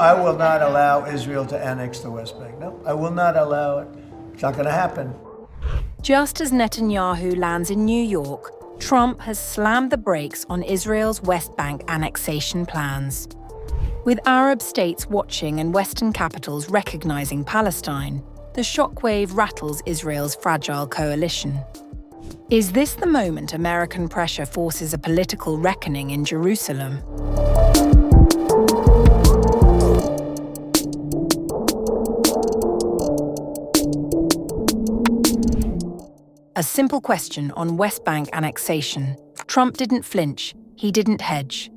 I will not allow Israel to annex the West Bank. No, I will not allow it. It's not going to happen. Just as Netanyahu lands in New York, Trump has slammed the brakes on Israel's West Bank annexation plans. With Arab states watching and Western capitals recognizing Palestine, the shockwave rattles Israel's fragile coalition. Is this the moment American pressure forces a political reckoning in Jerusalem? A simple question on West Bank annexation. Trump didn't flinch, he didn't hedge.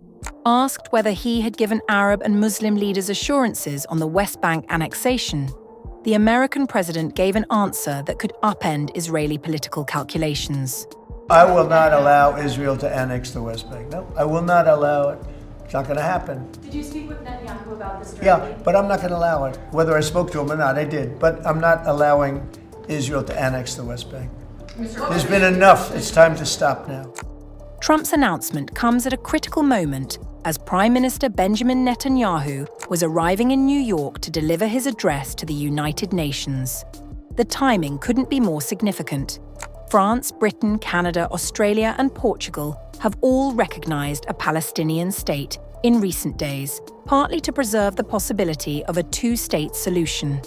Asked whether he had given Arab and Muslim leaders assurances on the West Bank annexation, the American president gave an answer that could upend Israeli political calculations. I will not allow Israel to annex the West Bank. No, I will not allow it. It's not going to happen. Did you speak with Netanyahu about this directly? Yeah, but I'm not going to allow it. Whether I spoke to him or not, I did. But I'm not allowing Israel to annex the West Bank. There's been enough. It's time to stop now. Trump's announcement comes at a critical moment as Prime Minister Benjamin Netanyahu was arriving in New York to deliver his address to the United Nations. The timing couldn't be more significant. France, Britain, Canada, Australia, and Portugal have all recognized a Palestinian state in recent days, partly to preserve the possibility of a two-state solution.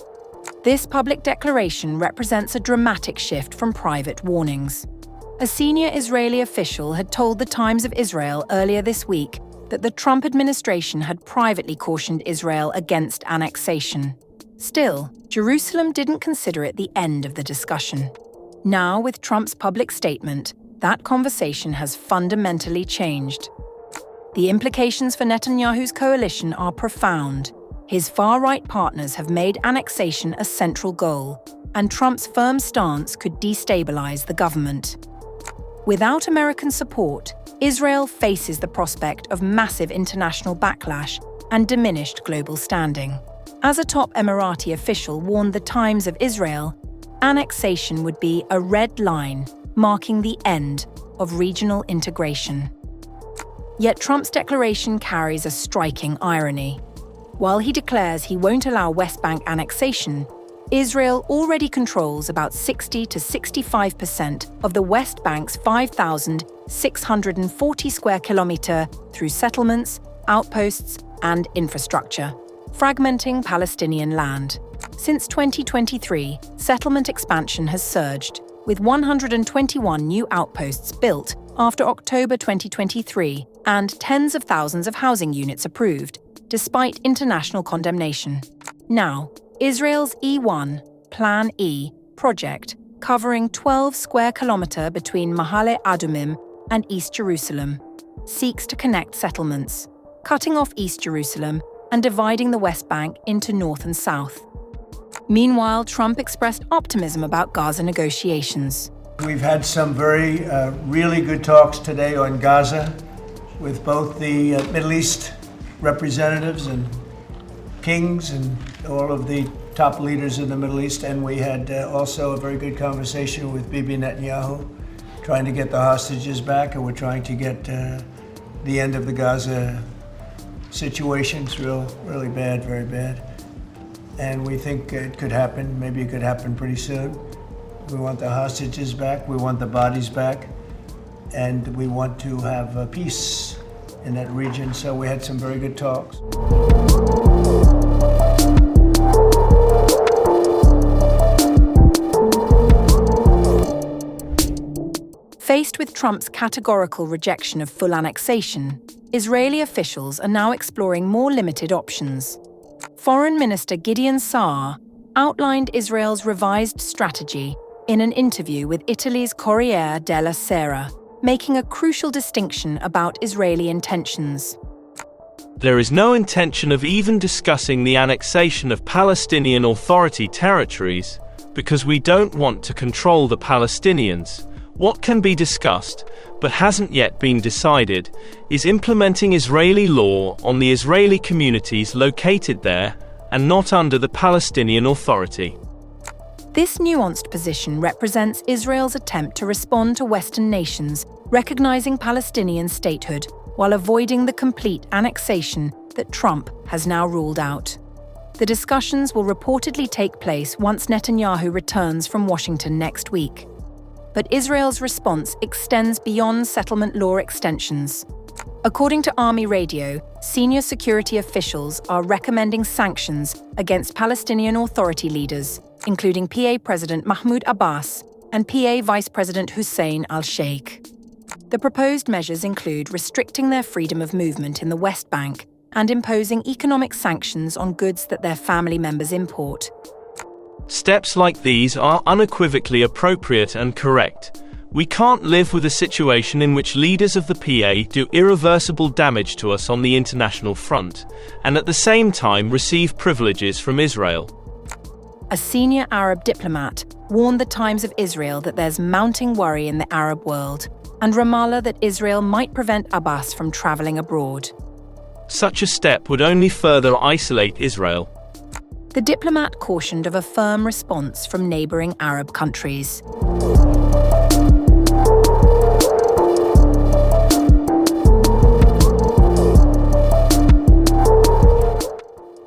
This public declaration represents a dramatic shift from private warnings. A senior Israeli official had told the Times of Israel earlier this week that the Trump administration had privately cautioned Israel against annexation. Still, Jerusalem didn't consider it the end of the discussion. Now, with Trump's public statement, that conversation has fundamentally changed. The implications for Netanyahu's coalition are profound. His far-right partners have made annexation a central goal, and Trump's firm stance could destabilise the government. Without American support, Israel faces the prospect of massive international backlash and diminished global standing. As a top Emirati official warned the Times of Israel, annexation would be a red line marking the end of regional integration. Yet Trump's declaration carries a striking irony. While he declares he won't allow West Bank annexation, Israel already controls about 60 to 65% of the West Bank's 5,640 square kilometre through settlements, outposts, and infrastructure, fragmenting Palestinian land. Since 2023, settlement expansion has surged, with 121 new outposts built after October 2023 and tens of thousands of housing units approved, despite international condemnation. Now, Israel's E1, Plan E, project, covering 12 square kilometre between Ma'ale Adumim and East Jerusalem, seeks to connect settlements, cutting off East Jerusalem and dividing the West Bank into north and south. Meanwhile, Trump expressed optimism about Gaza negotiations. We've had some really good talks today on Gaza with both the Middle East representatives and kings and all of the top leaders in the Middle East, and we had also a very good conversation with Bibi Netanyahu, trying to get the hostages back, and we're trying to get the end of the Gaza situation. It's really bad, very bad. And we think it could happen, maybe it could happen pretty soon. We want the hostages back, we want the bodies back, and we want to have peace in that region. So we had some very good talks. Faced with Trump's categorical rejection of full annexation, Israeli officials are now exploring more limited options. Foreign Minister Gideon Saar outlined Israel's revised strategy in an interview with Italy's Corriere della Sera, making a crucial distinction about Israeli intentions. There is no intention of even discussing the annexation of Palestinian Authority territories because we don't want to control the Palestinians. What can be discussed, but hasn't yet been decided, is implementing Israeli law on the Israeli communities located there and not under the Palestinian Authority. This nuanced position represents Israel's attempt to respond to Western nations recognizing Palestinian statehood while avoiding the complete annexation that Trump has now ruled out. The discussions will reportedly take place once Netanyahu returns from Washington next week. But Israel's response extends beyond settlement law extensions. According to Army Radio, senior security officials are recommending sanctions against Palestinian Authority leaders, including PA President Mahmoud Abbas and PA Vice President Hussein al-Sheikh. The proposed measures include restricting their freedom of movement in the West Bank and imposing economic sanctions on goods that their family members import. Steps like these are unequivocally appropriate and correct. We can't live with a situation in which leaders of the PA do irreversible damage to us on the international front, and at the same time receive privileges from Israel. A senior Arab diplomat warned the Times of Israel that there's mounting worry in the Arab world, and Ramallah that Israel might prevent Abbas from travelling abroad. Such a step would only further isolate Israel. The diplomat cautioned of a firm response from neighbouring Arab countries.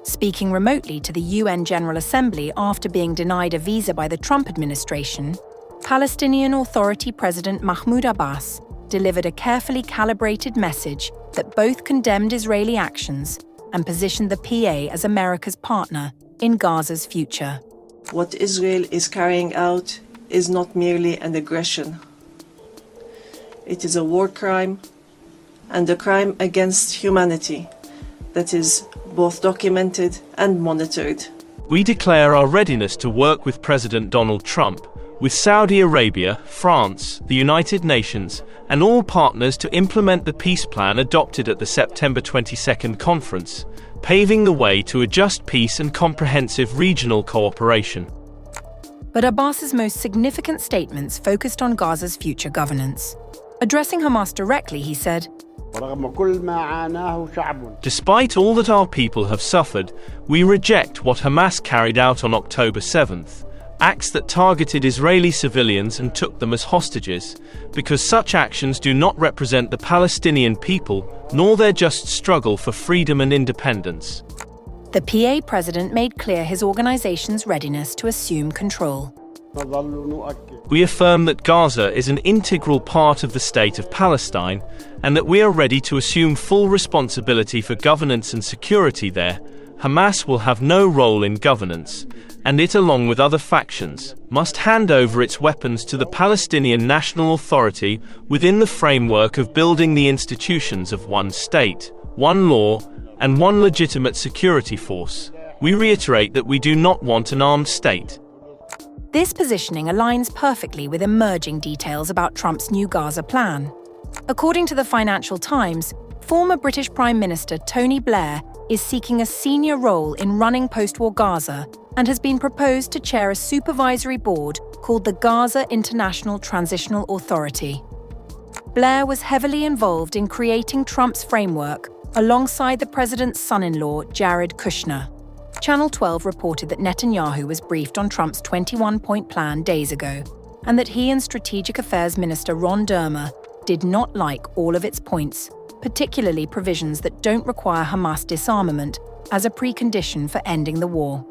Speaking remotely to the UN General Assembly after being denied a visa by the Trump administration, Palestinian Authority President Mahmoud Abbas delivered a carefully calibrated message that both condemned Israeli actions and positioned the PA as America's partner in Gaza's future. What Israel is carrying out is not merely an aggression. It is a war crime and a crime against humanity that is both documented and monitored. We declare our readiness to work with President Donald Trump, with Saudi Arabia, France, the United Nations, and all partners to implement the peace plan adopted at the September 22nd conference, paving the way to a just peace and comprehensive regional cooperation. But Abbas's most significant statements focused on Gaza's future governance. Addressing Hamas directly, he said, "Despite all that our people have suffered, we reject what Hamas carried out on October 7th, acts that targeted Israeli civilians and took them as hostages, because such actions do not represent the Palestinian people, nor their just struggle for freedom and independence." The PA president made clear his organization's readiness to assume control. We affirm that Gaza is an integral part of the state of Palestine, and that we are ready to assume full responsibility for governance and security there. Hamas will have no role in governance, and it, along with other factions, must hand over its weapons to the Palestinian National Authority within the framework of building the institutions of one state, one law, and one legitimate security force. We reiterate that we do not want an armed state. This positioning aligns perfectly with emerging details about Trump's new Gaza plan. According to the Financial Times, former British Prime Minister Tony Blair is seeking a senior role in running post-war Gaza and has been proposed to chair a supervisory board called the Gaza International Transitional Authority. Blair was heavily involved in creating Trump's framework alongside the president's son-in-law, Jared Kushner. Channel 12 reported that Netanyahu was briefed on Trump's 21-point plan days ago, and that he and Strategic Affairs Minister Ron Dermer did not like all of its points, particularly provisions that don't require Hamas disarmament as a precondition for ending the war.